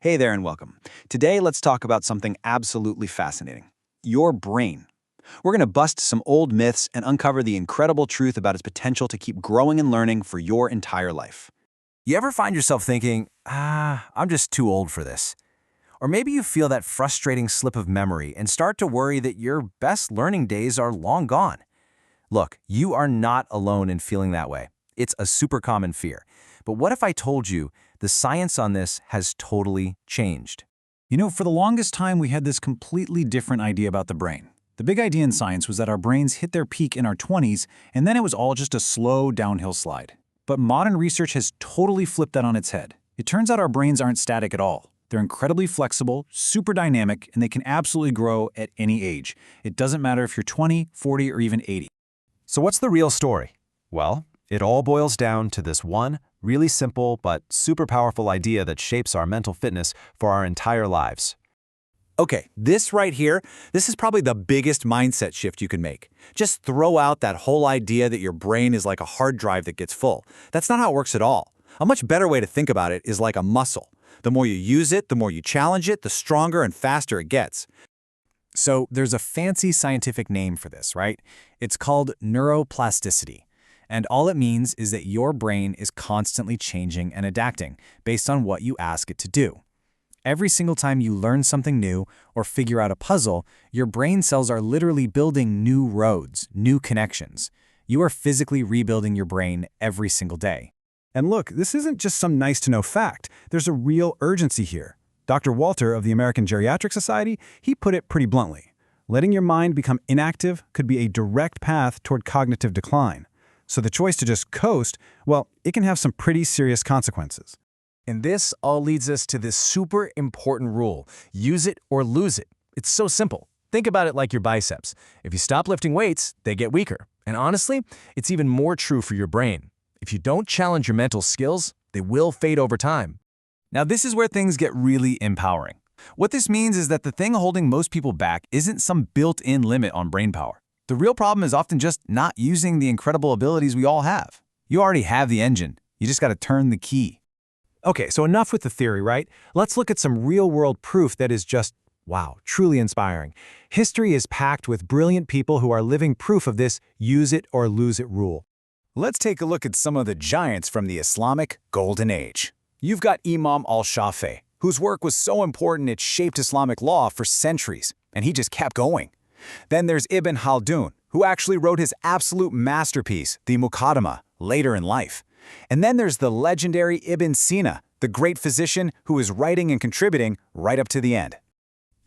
Hey there and welcome. Today, let's talk about something absolutely fascinating: your brain. We're going to bust some old myths and uncover the incredible truth about its potential to keep growing and learning for your entire life. You ever find yourself thinking, I'm just too old for this? Or maybe you feel that frustrating slip of memory and start to worry that your best learning days are long gone. Look, you are not alone in feeling that way. It's a super common fear. But what if I told you the science on this has totally changed? For the longest time, we had this completely different idea about the brain. The big idea in science was that our brains hit their peak in our 20s, and then it was all just a slow downhill slide. But modern research has totally flipped that on its head. It turns out our brains aren't static at all. They're incredibly flexible, super dynamic, and they can absolutely grow at any age. It doesn't matter if you're 20, 40, or even 80. So what's the real story? Well, it all boils down to this one really simple but super powerful idea that shapes our mental fitness for our entire lives. Okay, this right here, this is probably the biggest mindset shift you can make. Just throw out that whole idea that your brain is like a hard drive that gets full. That's not how it works at all. A much better way to think about it is like a muscle. The more you use it, the more you challenge it, the stronger and faster it gets. So there's a fancy scientific name for this, right? It's called neuroplasticity. And all it means is that your brain is constantly changing and adapting based on what you ask it to do. Every single time you learn something new or figure out a puzzle, your brain cells are literally building new roads, new connections. You are physically rebuilding your brain every single day. And look, this isn't just some nice-to-know fact. There's a real urgency here. Dr. Walter of the American Geriatric Society, he put it pretty bluntly. Letting your mind become inactive could be a direct path toward cognitive decline. So the choice to just coast, well, it can have some pretty serious consequences. And this all leads us to this super important rule: use it or lose it. It's so simple. Think about it like your biceps. If you stop lifting weights, they get weaker. And honestly, it's even more true for your brain. If you don't challenge your mental skills, they will fade over time. Now, this is where things get really empowering. What this means is that the thing holding most people back isn't some built-in limit on brain power. The real problem is often just not using the incredible abilities we all have. You already have the engine. You just got to turn the key. Okay, so enough with the theory, right? Let's look at some real-world proof that is just, wow, truly inspiring. History is packed with brilliant people who are living proof of this use it or lose it rule. Let's take a look at some of the giants from the Islamic Golden Age. You've got Imam al-Shafi'i, whose work was so important it shaped Islamic law for centuries, and he just kept going. Then there's Ibn Khaldun, who actually wrote his absolute masterpiece, the Muqaddimah, later in life. And then there's the legendary Ibn Sina, the great physician who was writing and contributing right up to the end.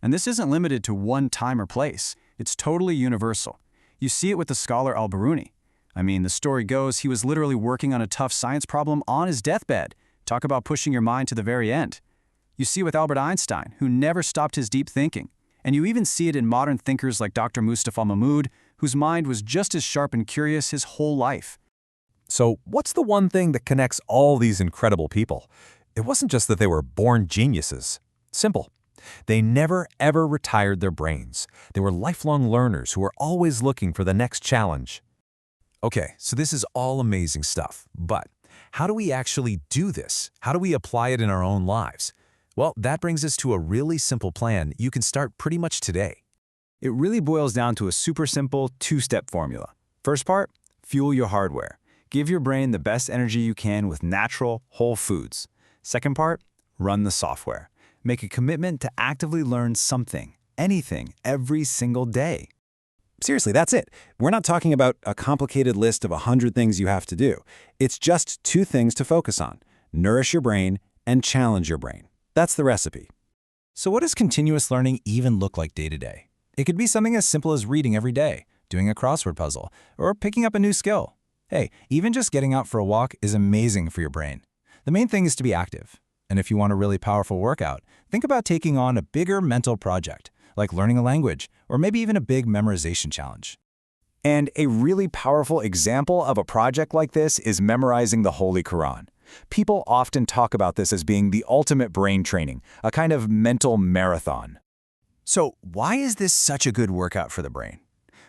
And this isn't limited to one time or place. It's totally universal. You see it with the scholar al-Biruni. The story goes he was literally working on a tough science problem on his deathbed. Talk about pushing your mind to the very end. You see it with Albert Einstein, who never stopped his deep thinking. And you even see it in modern thinkers like Dr. Mustafa Mahmoud, whose mind was just as sharp and curious his whole life. So what's the one thing that connects all these incredible people? It wasn't just that they were born geniuses. Simple. They never, ever retired their brains. They were lifelong learners who were always looking for the next challenge. Okay, so this is all amazing stuff, but how do we actually do this? How do we apply it in our own lives? Well, that brings us to a really simple plan you can start pretty much today. It really boils down to a super simple two-step formula. First part, fuel your hardware. Give your brain the best energy you can with natural, whole foods. Second part, run the software. Make a commitment to actively learn something, anything, every single day. Seriously, that's it. We're not talking about a complicated list of 100 things you have to do. It's just two things to focus on: nourish your brain and challenge your brain. That's the recipe. So what does continuous learning even look like day to day? It could be something as simple as reading every day, doing a crossword puzzle, or picking up a new skill. Hey, even just getting out for a walk is amazing for your brain. The main thing is to be active. And if you want a really powerful workout, think about taking on a bigger mental project, like learning a language, or maybe even a big memorization challenge. And a really powerful example of a project like this is memorizing the Holy Quran. People often talk about this as being the ultimate brain training, a kind of mental marathon. So why is this such a good workout for the brain?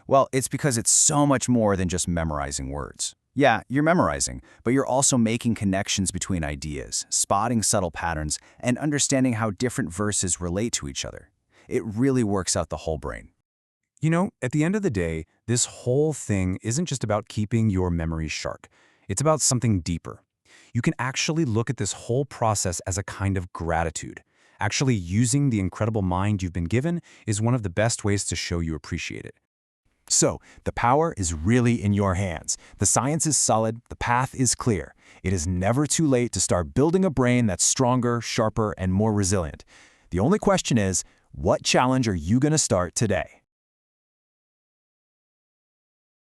Well, it's because it's so much more than just memorizing words. Yeah, you're memorizing, but you're also making connections between ideas, spotting subtle patterns, and understanding how different verses relate to each other. It really works out the whole brain. You know, at the end of the day, this whole thing isn't just about keeping your memory sharp. It's about something deeper. You can actually look at this whole process as a kind of gratitude. Actually using the incredible mind you've been given is one of the best ways to show you appreciate it. So, the power is really in your hands. The science is solid, the path is clear. It is never too late to start building a brain that's stronger, sharper, and more resilient. The only question is, what challenge are you going to start today?